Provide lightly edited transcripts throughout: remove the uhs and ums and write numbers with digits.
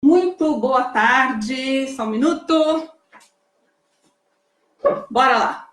Muito boa tarde, só um minuto. Bora lá.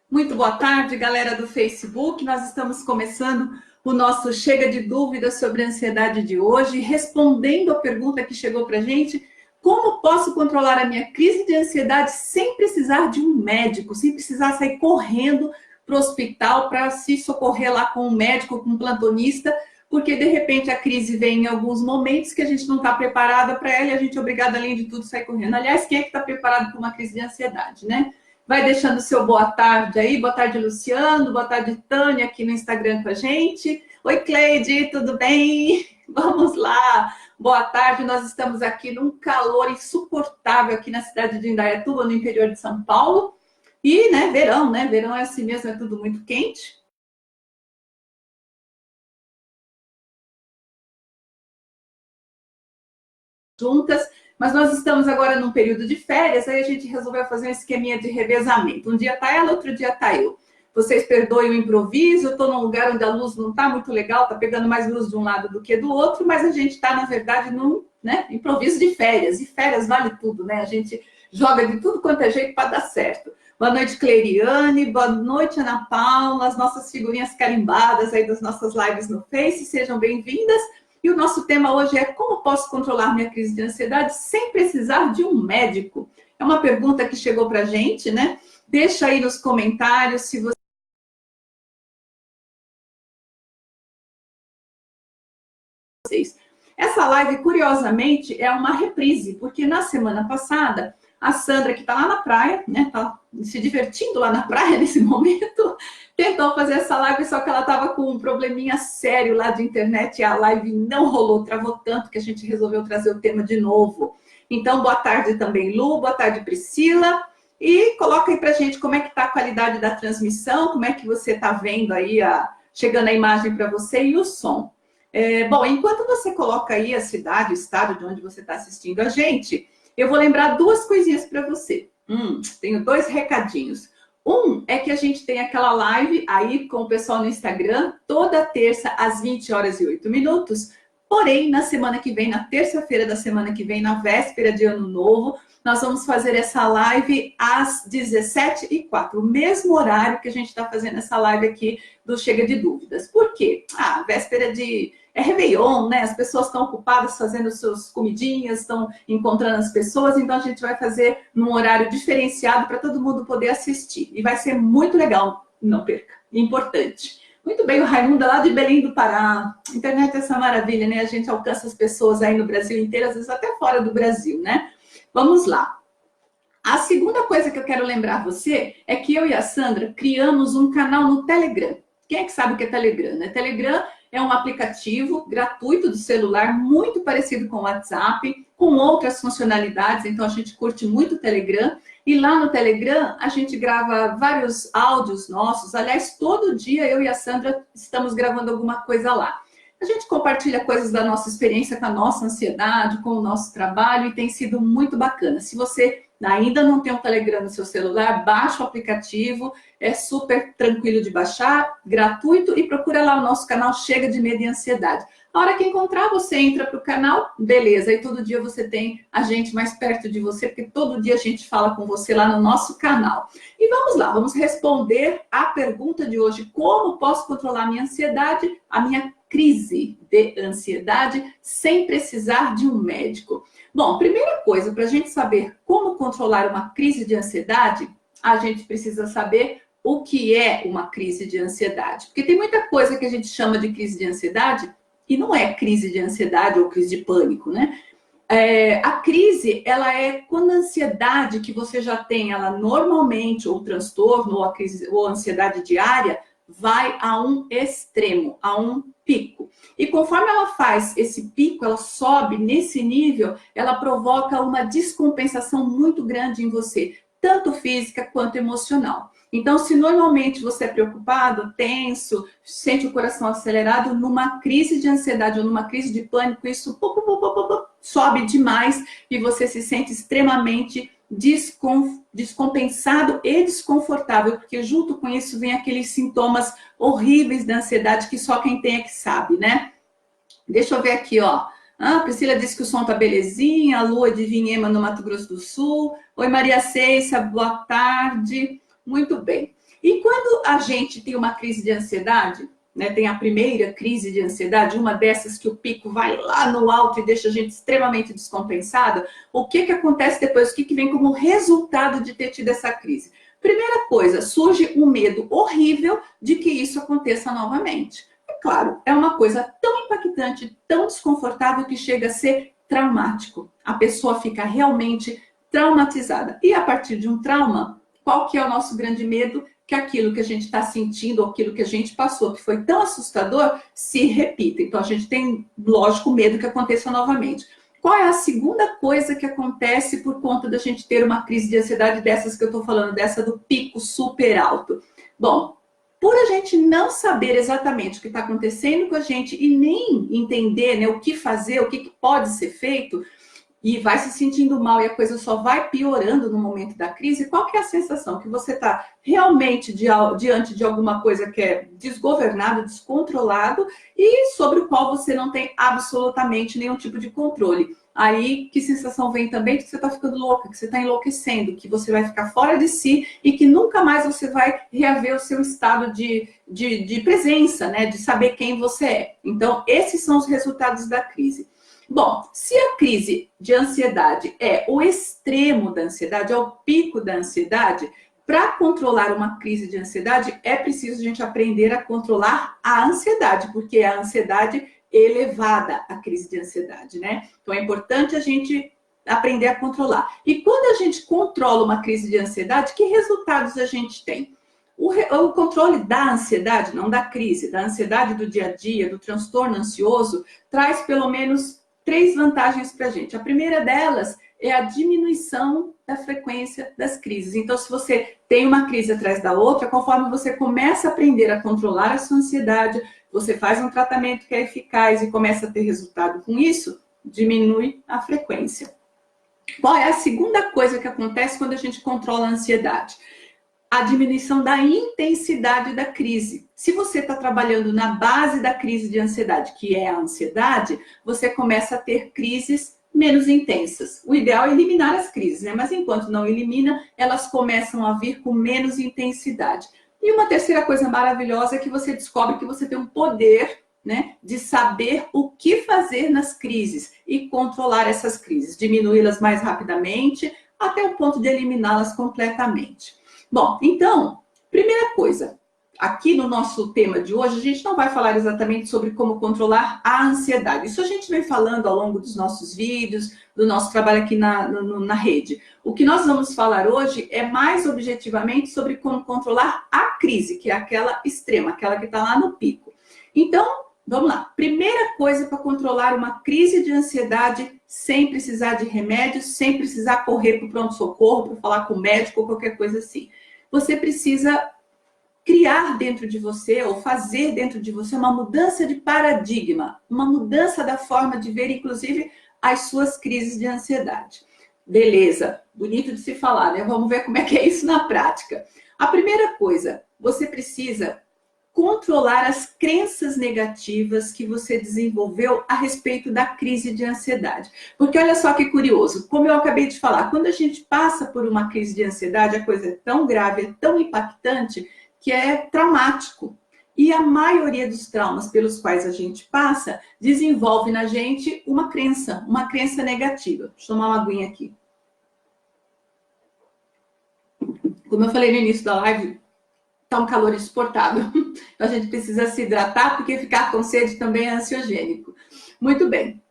Muito boa tarde, galera do Facebook. Nós estamos começando o nosso Chega de Dúvidas sobre a ansiedade de hoje, respondendo a pergunta que chegou para a gente: como posso controlar a minha crise de ansiedade sem precisar de um médico, sem precisar sair correndo para o hospital para se socorrer lá com um médico, com um plantonista, porque de repente a crise vem em alguns momentos que a gente não está preparada para ela e a gente é obrigada, além de tudo, a sair correndo. Aliás, quem é que está preparado para uma crise de ansiedade, né? Vai deixando o seu boa tarde aí. Boa tarde, Luciano. Boa tarde, Tânia, aqui no Instagram com a gente. Oi, Cleide, tudo bem? Vamos lá. Boa tarde. Nós estamos aqui num calor insuportável aqui na cidade de Indaiatuba, no interior de São Paulo. E, verão, né? Verão é assim mesmo, é tudo muito quente. Juntas, mas nós estamos agora num período de férias, aí a gente resolveu fazer um esqueminha de revezamento. Um dia tá ela, outro dia tá eu. Vocês perdoem o improviso, eu estou num lugar onde a luz não está muito legal, está pegando mais luz de um lado do que do outro, mas a gente está, na verdade, num improviso de férias, e férias vale tudo, né? A gente joga de tudo quanto é jeito para dar certo. Boa noite, Cleiriane, boa noite, Ana Paula, as nossas figurinhas carimbadas aí das nossas lives no Face, sejam bem-vindas. E o nosso tema hoje é: como posso controlar minha crise de ansiedade sem precisar de um médico? É uma pergunta que chegou para a gente, né? Deixa aí nos comentários se vocês. Essa live, curiosamente, é uma reprise, porque na semana passada, a Sandra, que está lá na praia, né? Tá se divertindo lá na praia nesse momento, tentou fazer essa live, só que ela estava com um probleminha sério lá de internet e a live não rolou, travou tanto que a gente resolveu trazer o tema de novo. Então, boa tarde também, Lu, boa tarde, Priscila. E coloca aí pra gente como é que tá a qualidade da transmissão, como é que você está vendo aí, chegando a imagem para você e o som. Bom, enquanto você coloca aí a cidade, o estado de onde você está assistindo a gente, eu vou lembrar duas coisinhas para você. Tenho dois recadinhos. Um é que a gente tem aquela live aí com o pessoal no Instagram, toda terça às 20 horas e 8 minutos. Porém, na semana que vem, na terça-feira da semana que vem, na véspera de Ano Novo, nós vamos fazer essa live às 17h04, o mesmo horário que a gente está fazendo essa live aqui do Chega de Dúvidas. Por quê? Véspera de... É Réveillon, né? As pessoas estão ocupadas fazendo suas comidinhas, estão encontrando as pessoas, então a gente vai fazer num horário diferenciado para todo mundo poder assistir. E vai ser muito legal, não perca. Importante. Muito bem, o Raimundo lá de Belém do Pará. A internet é essa maravilha, né? A gente alcança as pessoas aí no Brasil inteiro, às vezes até fora do Brasil, né? Vamos lá. A segunda coisa que eu quero lembrar você é que eu e a Sandra criamos um canal no Telegram. Quem é que sabe o que é Telegram, né? Telegram é um aplicativo gratuito do celular, muito parecido com o WhatsApp, com outras funcionalidades, então a gente curte muito o Telegram. E lá no Telegram a gente grava vários áudios nossos. Aliás, todo dia eu e a Sandra estamos gravando alguma coisa lá. A gente compartilha coisas da nossa experiência com a nossa ansiedade, com o nosso trabalho, e tem sido muito bacana. Se você ainda não tem um Telegram no seu celular, baixa o aplicativo, é super tranquilo de baixar, gratuito, e procura lá o nosso canal Chega de Medo e Ansiedade. A hora que encontrar, você entra para o canal, beleza, e todo dia você tem a gente mais perto de você, porque todo dia a gente fala com você lá no nosso canal. E vamos lá, vamos responder a pergunta de hoje: como posso controlar a minha ansiedade, a minha crise de ansiedade, sem precisar de um médico? Bom, primeira coisa, para a gente saber como controlar uma crise de ansiedade, a gente precisa saber o que é uma crise de ansiedade. Porque tem muita coisa que a gente chama de crise de ansiedade e não é crise de ansiedade ou crise de pânico, né? A crise, ela é quando a ansiedade que você já tem, ela normalmente, ou transtorno, ou a crise, ou a ansiedade diária, vai a um extremo, a um pico. E conforme ela faz esse pico, ela sobe nesse nível, ela provoca uma descompensação muito grande em você, tanto física quanto emocional. Então, se normalmente você é preocupado, tenso, sente o coração acelerado, numa crise de ansiedade ou numa crise de pânico, isso sobe demais e você se sente extremamente descompensado e desconfortável, porque junto com isso vem aqueles sintomas horríveis da ansiedade que só quem tem é que sabe, né? Deixa eu ver aqui, ó. Ah, a Priscila disse que o som tá belezinha, a Lua de Vinhema no Mato Grosso do Sul. Oi, Maria Ceissa, boa tarde. Muito bem. E quando a gente tem uma crise de ansiedade, né, tem a primeira crise de ansiedade, uma dessas que o pico vai lá no alto e deixa a gente extremamente descompensada, o que acontece depois? O que vem como resultado de ter tido essa crise? Primeira coisa, surge um medo horrível de que isso aconteça novamente. É claro, é uma coisa tão impactante, tão desconfortável que chega a ser traumático. A pessoa fica realmente traumatizada. E a partir de um trauma, qual que é o nosso grande medo? Que aquilo que a gente está sentindo, ou aquilo que a gente passou, que foi tão assustador, se repita. Então, a gente tem, lógico, medo que aconteça novamente. Qual é a segunda coisa que acontece por conta da gente ter uma crise de ansiedade dessas que eu estou falando, dessa do pico super alto? Bom, por a gente não saber exatamente o que está acontecendo com a gente e nem entender, né, o que fazer, o que pode ser feito, e vai se sentindo mal e a coisa só vai piorando no momento da crise, qual que é a sensação? Que você está realmente diante de alguma coisa que é desgovernado, descontrolado e sobre o qual você não tem absolutamente nenhum tipo de controle. Aí, que sensação vem também? Que você está ficando louca, que você está enlouquecendo, que você vai ficar fora de si e que nunca mais você vai reaver o seu estado de presença, né? De saber quem você é. Então, esses são os resultados da crise. Bom, se a crise de ansiedade é o extremo da ansiedade, é o pico da ansiedade, para controlar uma crise de ansiedade, é preciso a gente aprender a controlar a ansiedade, porque é a ansiedade elevada, a crise de ansiedade, né? Então é importante a gente aprender a controlar. E quando a gente controla uma crise de ansiedade, que resultados a gente tem? O controle da ansiedade, não da crise, da ansiedade do dia a dia, do transtorno ansioso, traz pelo menos 3 vantagens para a gente. A primeira delas é a diminuição da frequência das crises. Então, se você tem uma crise atrás da outra, conforme você começa a aprender a controlar a sua ansiedade, você faz um tratamento que é eficaz e começa a ter resultado com isso, diminui a frequência. Qual é a segunda coisa que acontece quando a gente controla a ansiedade? A diminuição da intensidade da crise. Se você está trabalhando na base da crise de ansiedade, que é a ansiedade, você começa a ter crises menos intensas. O ideal é eliminar as crises, né? Mas enquanto não elimina, elas começam a vir com menos intensidade. E uma terceira coisa maravilhosa é que você descobre que você tem um poder, né, de saber o que fazer nas crises e controlar essas crises, diminuí-las mais rapidamente, até o ponto de eliminá-las completamente. Bom, então, primeira coisa, aqui no nosso tema de hoje, a gente não vai falar exatamente sobre como controlar a ansiedade. Isso a gente vem falando ao longo dos nossos vídeos, do nosso trabalho aqui na rede. O que nós vamos falar hoje é mais objetivamente sobre como controlar a crise, que é aquela extrema, aquela que está lá no pico. Então, vamos lá. Primeira coisa para controlar uma crise de ansiedade sem precisar de remédios, sem precisar correr para o pronto-socorro, para falar com o médico ou qualquer coisa assim. Você precisa criar dentro de você ou fazer dentro de você uma mudança de paradigma, uma mudança da forma de ver, inclusive, as suas crises de ansiedade. Beleza, bonito de se falar, né? Vamos ver como é que é isso na prática. A primeira coisa, você precisa controlar as crenças negativas que você desenvolveu a respeito da crise de ansiedade. Porque olha só que curioso, como eu acabei de falar, quando a gente passa por uma crise de ansiedade, a coisa é tão grave, é tão impactante, que é traumático. E a maioria dos traumas pelos quais a gente passa, desenvolve na gente uma crença negativa. Deixa eu tomar uma aguinha aqui. Como eu falei no início da live, tá um calor insuportável. A gente precisa se hidratar, porque ficar com sede também é ansiogênico. Muito bem.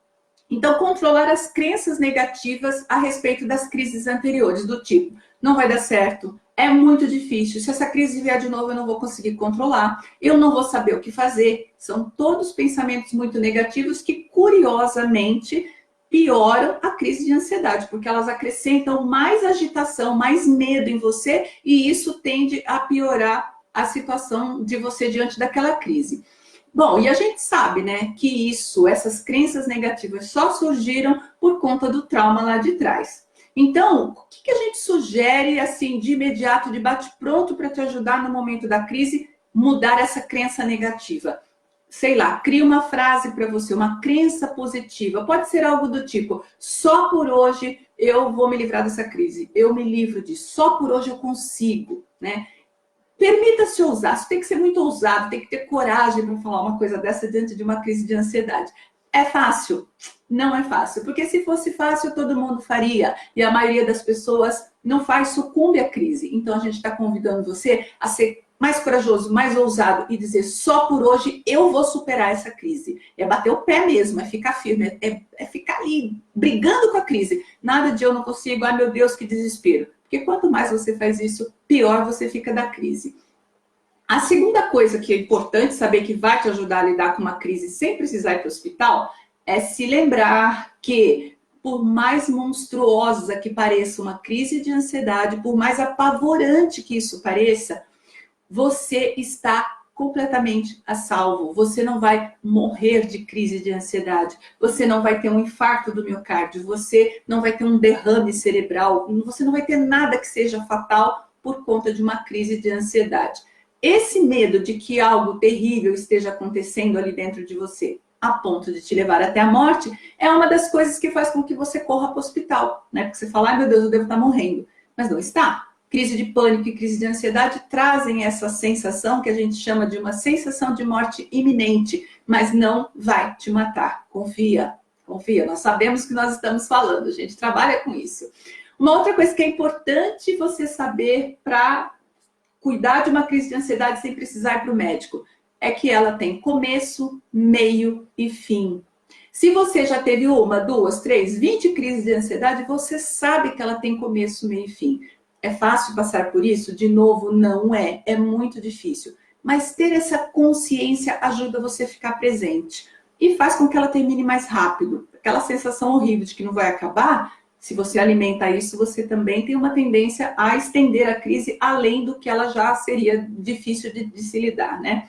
Então, controlar as crenças negativas a respeito das crises anteriores, do tipo, não vai dar certo, é muito difícil, se essa crise vier de novo eu não vou conseguir controlar, eu não vou saber o que fazer. São todos pensamentos muito negativos que, curiosamente, pioram a crise de ansiedade, porque elas acrescentam mais agitação, mais medo em você, e isso tende a piorar a situação de você diante daquela crise. Bom, e a gente sabe, né, que essas crenças negativas só surgiram por conta do trauma lá de trás. Então, o que a gente sugere, assim, de imediato, de bate-pronto para te ajudar no momento da crise, mudar essa crença negativa? sei lá, cria uma frase para você, uma crença positiva. Pode ser algo do tipo, só por hoje eu vou me livrar dessa crise. Eu me livro disso. Só por hoje eu consigo, né? Permita-se ousar. Você tem que ser muito ousado, tem que ter coragem para falar uma coisa dessa diante de uma crise de ansiedade. É fácil? Não é fácil, porque se fosse fácil, todo mundo faria. E a maioria das pessoas não faz, sucumbe à crise. Então, a gente está convidando você a ser mais corajoso, mais ousado e dizer, só por hoje eu vou superar essa crise. É bater o pé mesmo, é ficar firme, é ficar ali brigando com a crise. Nada de eu não consigo, ai meu Deus, que desespero. Porque quanto mais você faz isso, pior você fica da crise. A segunda coisa que é importante saber que vai te ajudar a lidar com uma crise sem precisar ir para o hospital é se lembrar que, por mais monstruosa que pareça uma crise de ansiedade, por mais apavorante que isso pareça, você está completamente a salvo. Você não vai morrer de crise de ansiedade. Você não vai ter um infarto do miocárdio. Você não vai ter um derrame cerebral. Você não vai ter nada que seja fatal por conta de uma crise de ansiedade. Esse medo de que algo terrível esteja acontecendo ali dentro de você, a ponto de te levar até a morte, é uma das coisas que faz com que você corra para o hospital, né? Porque você fala, ai meu Deus, eu devo estar morrendo. Mas não está. Crise de pânico e crise de ansiedade trazem essa sensação que a gente chama de uma sensação de morte iminente, mas não vai te matar. Confia, confia. Nós sabemos o que nós estamos falando, a gente trabalha com isso. Uma outra coisa que é importante você saber para cuidar de uma crise de ansiedade sem precisar ir para o médico é que ela tem começo, meio e fim. Se você já teve uma, duas, três, 20 crises de ansiedade, você sabe que ela tem começo, meio e fim. É fácil passar por isso? De novo, não é. É muito difícil. Mas ter essa consciência ajuda você a ficar presente. E faz com que ela termine mais rápido. Aquela sensação horrível de que não vai acabar, se você alimenta isso, você também tem uma tendência a estender a crise além do que ela já seria difícil de se lidar, né?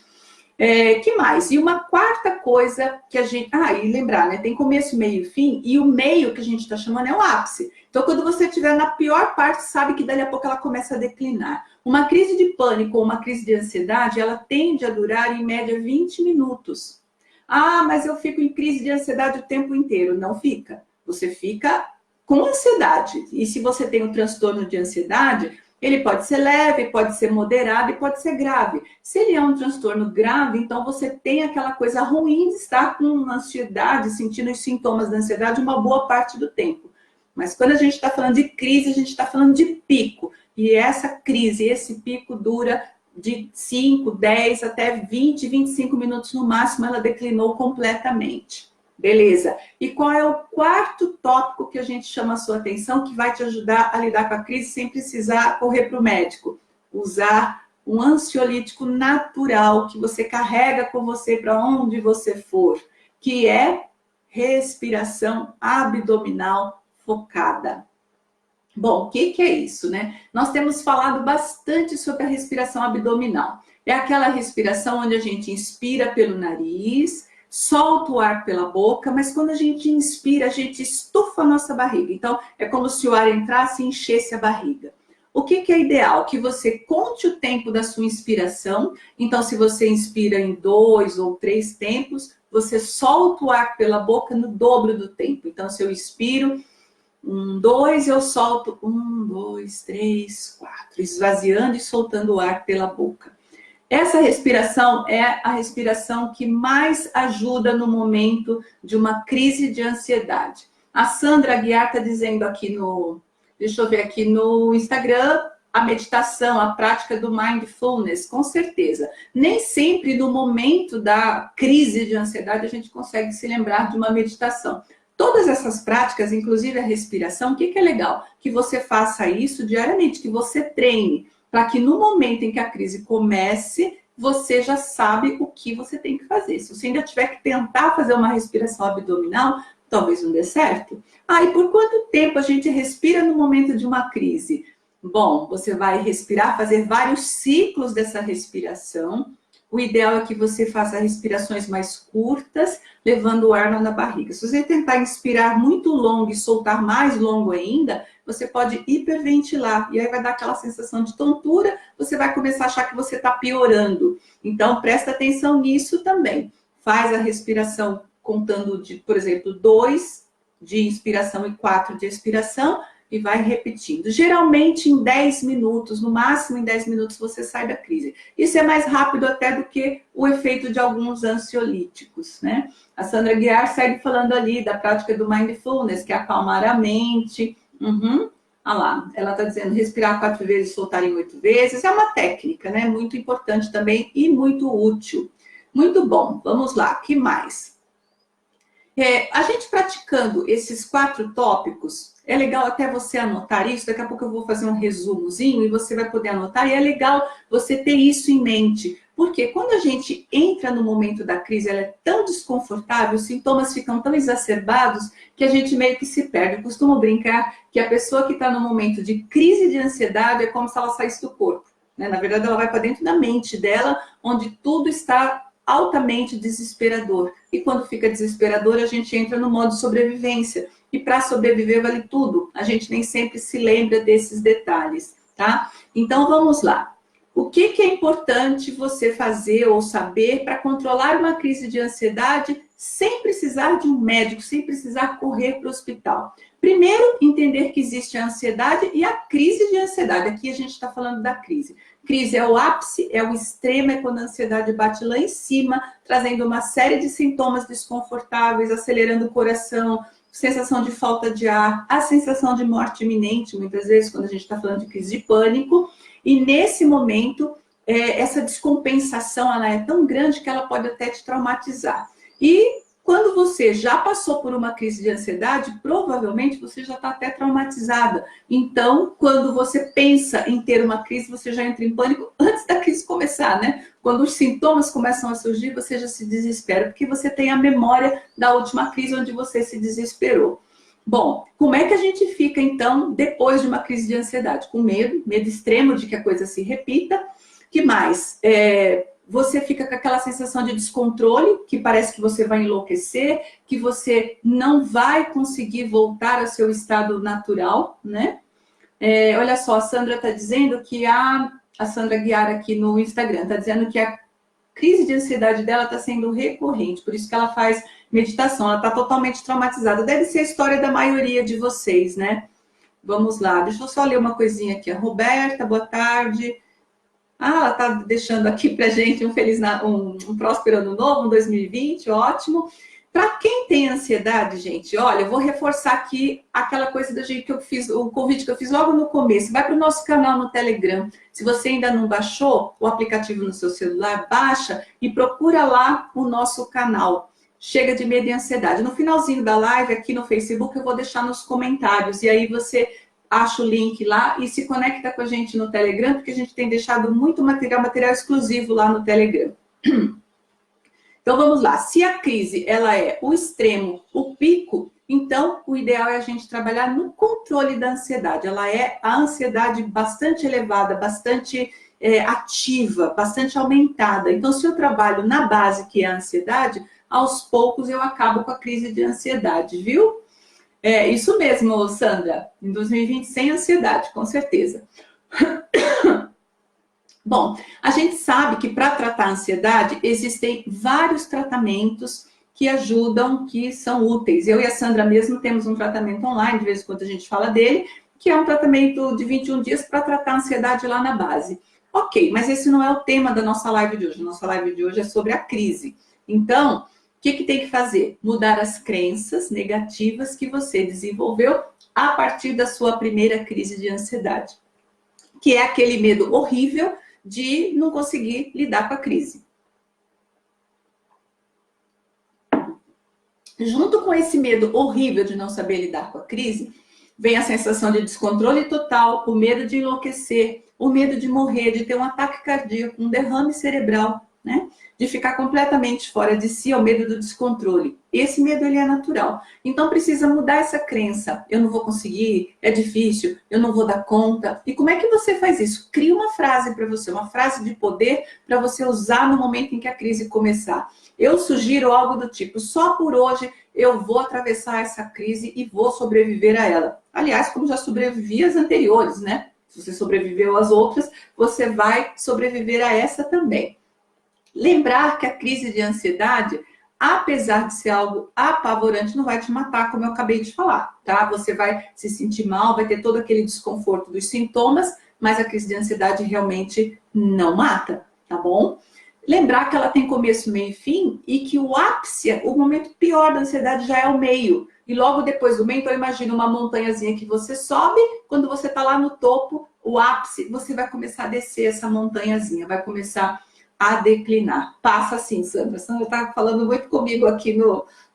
Que mais? E uma quarta coisa que a gente... e lembrar, né? Tem começo, meio e fim, e o meio que a gente está chamando é o ápice. Então, quando você estiver na pior parte, sabe que dali a pouco ela começa a declinar. Uma crise de pânico ou uma crise de ansiedade, ela tende a durar, em média, 20 minutos. Mas eu fico em crise de ansiedade o tempo inteiro. Não fica. Você fica com ansiedade. E se você tem um transtorno de ansiedade... ele pode ser leve, pode ser moderado e pode ser grave. Se ele é um transtorno grave, então você tem aquela coisa ruim de estar com ansiedade, sentindo os sintomas da ansiedade uma boa parte do tempo. Mas quando a gente está falando de crise, a gente está falando de pico. E essa crise, esse pico dura de 5, 10 até 20, 25 minutos no máximo, ela declinou completamente. Beleza. E qual é o quarto tópico que a gente chama a sua atenção, que vai te ajudar a lidar com a crise sem precisar correr para o médico? Usar um ansiolítico natural que você carrega com você para onde você for, que é respiração abdominal focada. Bom, o que é isso, né? Nós temos falado bastante sobre a respiração abdominal. É aquela respiração onde a gente inspira pelo nariz, solta o ar pela boca, mas quando a gente inspira, a gente estufa a nossa barriga. Então, é como se o ar entrasse e enchesse a barriga. O que é ideal? Que você conte o tempo da sua inspiração. Então, se você inspira em 2 ou 3 tempos, você solta o ar pela boca no dobro do tempo. Então, se eu inspiro 1, 2, eu solto 1, 2, 3, 4, esvaziando e soltando o ar pela boca. Essa respiração é a respiração que mais ajuda no momento de uma crise de ansiedade. A Sandra Aguiar está dizendo aqui deixa eu ver aqui no Instagram, a meditação, a prática do mindfulness, com certeza. Nem sempre no momento da crise de ansiedade a gente consegue se lembrar de uma meditação. Todas essas práticas, inclusive a respiração, o que é legal? Que você faça isso diariamente, que você treine, para que no momento em que a crise comece, você já sabe o que você tem que fazer. Se você ainda tiver que tentar fazer uma respiração abdominal, talvez não dê certo. E por quanto tempo a gente respira no momento de uma crise? Bom, você vai respirar, fazer vários ciclos dessa respiração. O ideal é que você faça respirações mais curtas, levando o ar lá na barriga. Se você tentar inspirar muito longo e soltar mais longo ainda, você pode hiperventilar. E aí vai dar aquela sensação de tontura, você vai começar a achar que você está piorando. Então, presta atenção nisso também. faz a respiração contando, por exemplo, 2 de inspiração e 4 de expiração, e vai repetindo. Geralmente em 10 minutos, no máximo em 10 minutos você sai da crise. Isso é mais rápido até do que o efeito de alguns ansiolíticos, né? A Sandra Guiar segue falando ali da prática do mindfulness, que é acalmar a mente. Olha lá, ela está dizendo respirar 4 vezes, soltar em 8 vezes. É uma técnica, né? Muito importante também e muito útil. Muito bom, vamos lá, que mais? A gente praticando esses 4 tópicos, é legal até você anotar isso, daqui a pouco eu vou fazer um resumozinho e você vai poder anotar, e é legal você ter isso em mente, porque quando a gente entra no momento da crise, ela é tão desconfortável, os sintomas ficam tão exacerbados, que a gente meio que se perde. Eu costumo brincar que a pessoa que está no momento de crise de ansiedade é como se ela saísse do corpo, né? Na verdade, ela vai para dentro da mente dela, onde tudo está altamente desesperador. E quando fica desesperador, a gente entra no modo sobrevivência. E para sobreviver vale tudo. A gente nem sempre se lembra desses detalhes, tá? Então vamos lá. O que é importante você fazer ou saber para controlar uma crise de ansiedade sem precisar de um médico, sem precisar correr para o hospital? Primeiro, entender que existe a ansiedade e a crise de ansiedade. Aqui a gente está falando da crise. Crise é o ápice, é o extremo, é quando a ansiedade bate lá em cima, trazendo uma série de sintomas desconfortáveis, acelerando o coração, sensação de falta de ar, a sensação de morte iminente, muitas vezes, quando a gente está falando de crise de pânico. E nesse momento, essa descompensação ela é tão grande que ela pode até te traumatizar. E quando você já passou por uma crise de ansiedade, provavelmente você já está até traumatizada. Então, quando você pensa em ter uma crise, você já entra em pânico antes da crise começar, né? Quando os sintomas começam a surgir, você já se desespera, porque você tem a memória da última crise onde você se desesperou. Bom, como é que a gente fica, então, depois de uma crise de ansiedade? Com medo, medo extremo de que a coisa se repita. Que mais? Você fica com aquela sensação de descontrole, que parece que você vai enlouquecer, que você não vai conseguir voltar ao seu estado natural, né? Olha só, a Sandra está dizendo que a Sandra Guiar aqui no Instagram está dizendo que a crise de ansiedade dela está sendo recorrente, por isso que ela faz meditação, ela está totalmente traumatizada. Deve ser a história da maioria de vocês, né? Vamos lá, deixa eu só ler uma coisinha aqui. A Roberta, boa tarde. Ela está deixando aqui para gente um próspero ano novo, um 2020, ótimo. Para quem tem ansiedade, gente, olha, eu vou reforçar aqui aquela coisa da gente que eu fiz, o convite que eu fiz logo no começo. Vai para o nosso canal no Telegram. Se você ainda não baixou o aplicativo no seu celular, baixa e procura lá o nosso canal. Chega de medo e ansiedade. No finalzinho da live, aqui no Facebook, eu vou deixar nos comentários. E aí você acha o link lá e se conecta com a gente no Telegram, porque a gente tem deixado muito material exclusivo lá no Telegram. Então, vamos lá. Se a crise ela é o extremo, o pico, então o ideal é a gente trabalhar no controle da ansiedade. Ela é a ansiedade bastante elevada, bastante ativa, bastante aumentada. Então, se eu trabalho na base, que é a ansiedade, aos poucos eu acabo com a crise de ansiedade, viu? Isso mesmo, Sandra. Em 2020, sem ansiedade, com certeza. Bom, a gente sabe que para tratar a ansiedade, existem vários tratamentos que ajudam, que são úteis. Eu e a Sandra mesmo temos um tratamento online, de vez em quando a gente fala dele, que é um tratamento de 21 dias para tratar a ansiedade lá na base. Ok, mas esse não é o tema da nossa live de hoje. Nossa live de hoje é sobre a crise. Então, o que tem que fazer? Mudar as crenças negativas que você desenvolveu a partir da sua primeira crise de ansiedade, que é aquele medo horrível de não conseguir lidar com a crise. Junto com esse medo horrível de não saber lidar com a crise, vem a sensação de descontrole total, o medo de enlouquecer, o medo de morrer, de ter um ataque cardíaco, um derrame cerebral, né? De ficar completamente fora de si, é o medo do descontrole. Esse medo, ele é natural. Então, precisa mudar essa crença. Eu não vou conseguir, é difícil, eu não vou dar conta. E como é que você faz isso? Cria uma frase para você, uma frase de poder para você usar no momento em que a crise começar. Eu sugiro algo do tipo, só por hoje eu vou atravessar essa crise e vou sobreviver a ela. Aliás, como já sobrevivi às anteriores, né? Se você sobreviveu às outras, você vai sobreviver a essa também. Lembrar que a crise de ansiedade, apesar de ser algo apavorante, não vai te matar, como eu acabei de falar, tá? Você vai se sentir mal, vai ter todo aquele desconforto dos sintomas, mas a crise de ansiedade realmente não mata, tá bom? Lembrar que ela tem começo, meio e fim, e que o ápice, o momento pior da ansiedade já é o meio. E logo depois do meio, então imagina uma montanhazinha que você sobe, quando você está lá no topo, o ápice, você vai começar a descer essa montanhazinha, vai começar a declinar. Passa assim, Sandra. Sandra está falando muito comigo aqui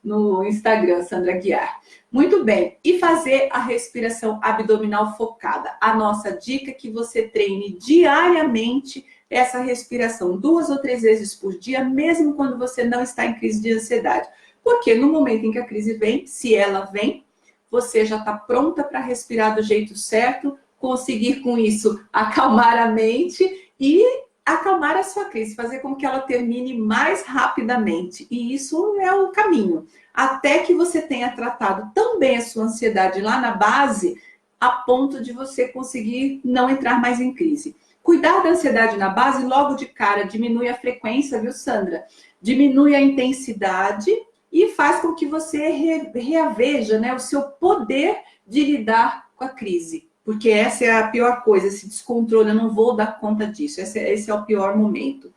no Instagram, Sandra Guiar. Muito bem. E fazer a respiração abdominal focada. A nossa dica é que você treine diariamente essa respiração 2 ou 3 vezes por dia, mesmo quando você não está em crise de ansiedade. Porque no momento em que a crise vem, se ela vem, você já está pronta para respirar do jeito certo, conseguir com isso acalmar a mente e acalmar a sua crise, fazer com que ela termine mais rapidamente. E isso é o caminho. Até que você tenha tratado tão bem a sua ansiedade lá na base, a ponto de você conseguir não entrar mais em crise. Cuidar da ansiedade na base, logo de cara, diminui a frequência, viu, Sandra? Diminui a intensidade e faz com que você reaveja, né, o seu poder de lidar com a crise. Porque essa é a pior coisa, esse descontrole, eu não vou dar conta disso, esse é o pior momento.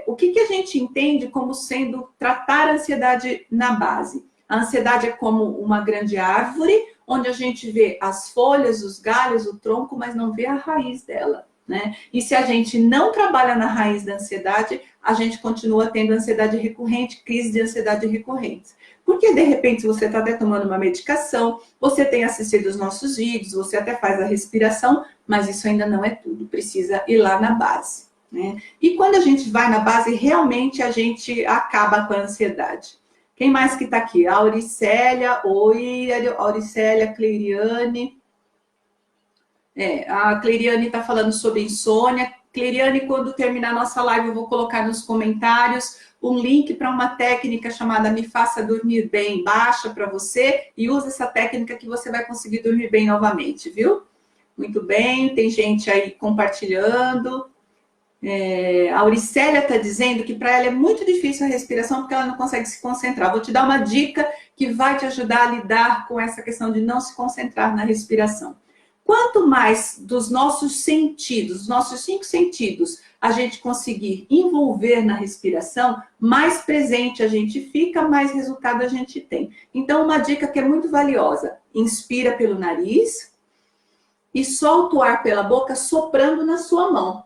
O que a gente entende como sendo tratar a ansiedade na base? A ansiedade é como uma grande árvore, onde a gente vê as folhas, os galhos, o tronco, mas não vê a raiz dela, né? E se a gente não trabalha na raiz da ansiedade, a gente continua tendo ansiedade recorrente, crise de ansiedade recorrente. Porque, de repente, você está até tomando uma medicação, você tem assistido os nossos vídeos, você até faz a respiração, mas isso ainda não é tudo, precisa ir lá na base, né? E quando a gente vai na base, realmente a gente acaba com a ansiedade. Quem mais que está aqui? A Auricélia, oi, Auricélia, Cleiriane. A Cleiriane está falando sobre insônia. Cleiriane, quando terminar a nossa live, eu vou colocar nos comentários um link para uma técnica chamada Me Faça Dormir Bem. Baixa para você e usa essa técnica que você vai conseguir dormir bem novamente, viu? Muito bem, tem gente aí compartilhando. A Auricélia está dizendo que para ela é muito difícil a respiração porque ela não consegue se concentrar. Vou te dar uma dica que vai te ajudar a lidar com essa questão de não se concentrar na respiração. Quanto mais dos nossos sentidos, nossos 5 sentidos, a gente conseguir envolver na respiração, mais presente a gente fica, mais resultado a gente tem. Então, uma dica que é muito valiosa: inspira pelo nariz e solta o ar pela boca, soprando na sua mão,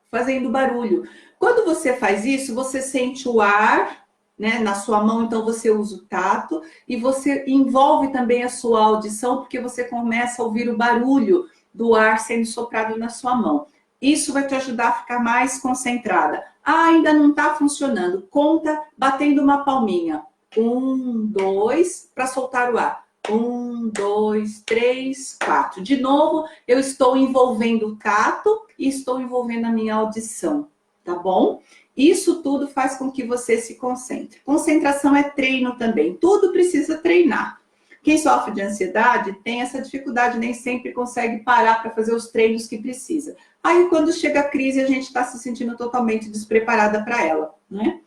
fazendo barulho. Quando você faz isso, você sente o ar, né, na sua mão, então você usa o tato e você envolve também a sua audição, porque você começa a ouvir o barulho do ar sendo soprado na sua mão. Isso vai te ajudar a ficar mais concentrada. Ainda não está funcionando. Conta batendo uma palminha. 1, 2, para soltar o ar. 1, 2, 3, 4. De novo, eu estou envolvendo o tato e estou envolvendo a minha audição, tá bom? Isso tudo faz com que você se concentre. Concentração é treino também. Tudo precisa treinar. Quem sofre de ansiedade tem essa dificuldade, nem sempre consegue parar para fazer os treinos que precisa. Aí, quando chega a crise, a gente está se sentindo totalmente despreparada para ela, né?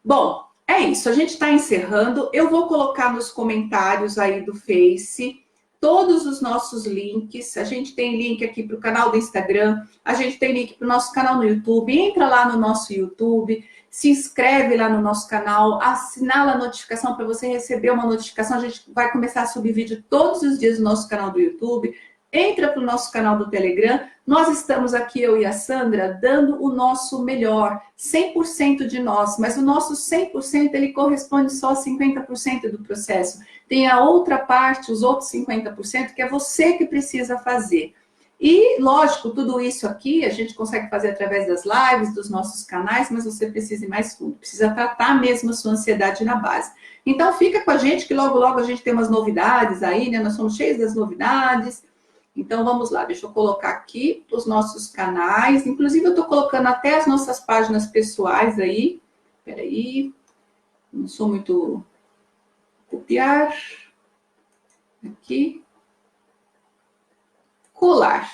Bom, é isso. A gente está encerrando. Eu vou colocar nos comentários aí do Face todos os nossos links. A gente tem link aqui para o canal do Instagram, a gente tem link para o nosso canal no YouTube. Entra lá no nosso YouTube, se inscreve lá no nosso canal, assinala a notificação para você receber uma notificação. A gente vai começar a subir vídeo todos os dias no nosso canal do YouTube. Entra para o nosso canal do Telegram. Nós estamos aqui, eu e a Sandra, dando o nosso melhor, 100% de nós, mas o nosso 100% ele corresponde só a 50% do processo. Tem a outra parte, os outros 50%, que é você que precisa fazer. E, lógico, tudo isso aqui a gente consegue fazer através das lives, dos nossos canais, mas você precisa ir mais fundo, precisa tratar mesmo a sua ansiedade na base. Então, fica com a gente, que logo, logo a gente tem umas novidades aí, né? Nós somos cheios das novidades. Então, vamos lá, deixa eu colocar aqui os nossos canais. Inclusive, eu estou colocando até as nossas páginas pessoais aí. Espera aí, não sou muito... Copiar. Aqui. Colar.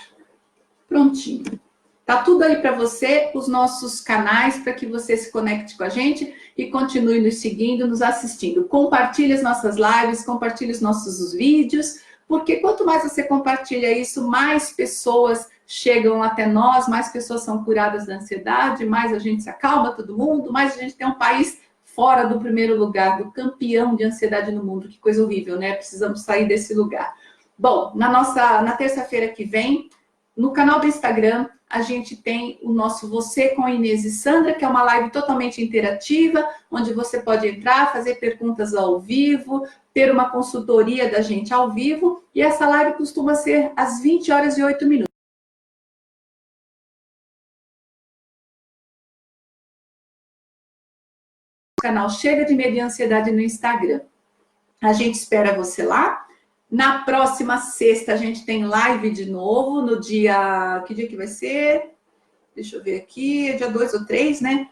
Prontinho. Tá tudo aí para você, os nossos canais, para que você se conecte com a gente e continue nos seguindo, nos assistindo. Compartilhe as nossas lives, compartilhe os nossos vídeos, porque quanto mais você compartilha isso, mais pessoas chegam até nós, mais pessoas são curadas da ansiedade, mais a gente se acalma todo mundo, mais a gente tem um país fora do primeiro lugar, do campeão de ansiedade no mundo. Que coisa horrível, né? Precisamos sair desse lugar. Bom, na terça-feira que vem, no canal do Instagram, a gente tem o nosso Você com Inês e Sandra, que é uma live totalmente interativa, onde você pode entrar, fazer perguntas ao vivo, ter uma consultoria da gente ao vivo, e essa live costuma ser às 20h08. O canal Chega de Medo e Ansiedade no Instagram. A gente espera você lá. Na próxima sexta, a gente tem live de novo, no dia... Que dia que vai ser? Deixa eu ver aqui, dia 2 ou 3, né?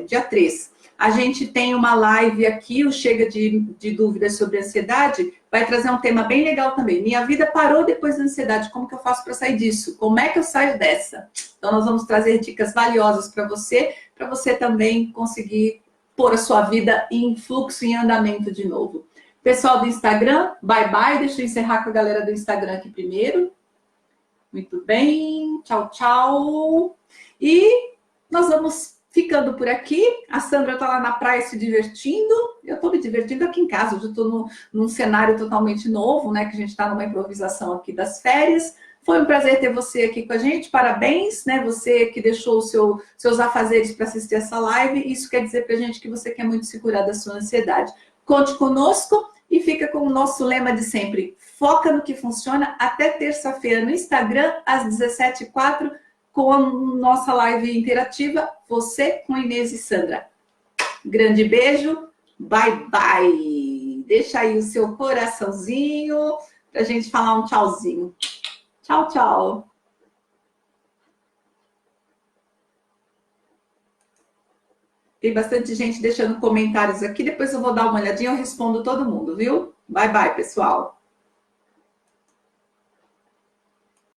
Dia 3. A gente tem uma live aqui, o Chega de Dúvidas sobre Ansiedade, vai trazer um tema bem legal também. Minha vida parou depois da ansiedade, como que eu faço para sair disso? Como é que eu saio dessa? Então, nós vamos trazer dicas valiosas para você também conseguir pôr a sua vida em fluxo, em andamento de novo. Pessoal do Instagram, bye bye. Deixa eu encerrar com a galera do Instagram aqui primeiro. Muito bem, tchau, tchau. E nós vamos ficando por aqui. A Sandra está lá na praia se divertindo. Eu estou me divertindo aqui em casa. Hoje eu estou num cenário totalmente novo, né? Que a gente está numa improvisação aqui das férias. Foi um prazer ter você aqui com a gente. Parabéns, né? Você que deixou os seus afazeres para assistir essa live. Isso quer dizer para a gente que você quer muito se curar da sua ansiedade. Conte conosco e fica com o nosso lema de sempre. Foca no que funciona. Até terça-feira no Instagram, às 17h04, com a nossa live interativa, Você com Inês e Sandra. Grande beijo. Bye, bye. Deixa aí o seu coraçãozinho para a gente falar um tchauzinho. Tchau, tchau. Tem bastante gente deixando comentários aqui. Depois eu vou dar uma olhadinha, eu respondo todo mundo, viu? Bye, bye, pessoal.